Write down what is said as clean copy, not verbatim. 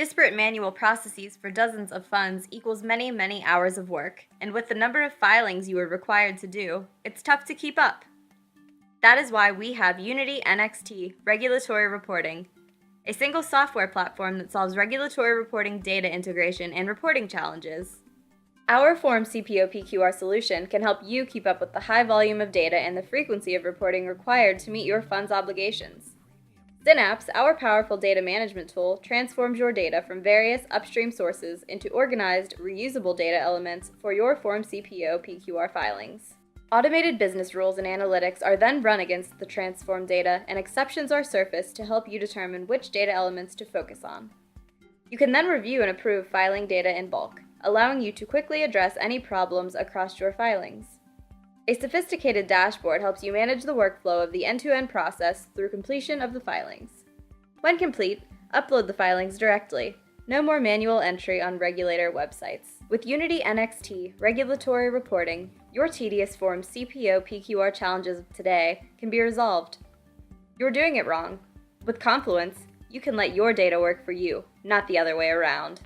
Disparate manual processes for dozens of funds equals many, many hours of work, and with the number of filings you are required to do, it's tough to keep up. That is why we have Unity NXT Regulatory Reporting, a single software platform that solves regulatory reporting data integration and reporting challenges. Our Form CPO-PQR solution can help you keep up with the high volume of data and the frequency of reporting required to meet your fund's obligations. Synapse, our powerful data management tool, transforms your data from various upstream sources into organized, reusable data elements for your Form CPO-PQR filings. Automated business rules and analytics are then run against the transformed data, and exceptions are surfaced to help you determine which data elements to focus on. You can then review and approve filing data in bulk, allowing you to quickly address any problems across your filings. A sophisticated dashboard helps you manage the workflow of the end-to-end process through completion of the filings. When complete, upload the filings directly. No more manual entry on regulator websites. With Unity NXT Regulatory Reporting, your tedious Form CPO-PQR challenges of today can be resolved. You're doing it wrong. With Confluence, you can let your data work for you, not the other way around.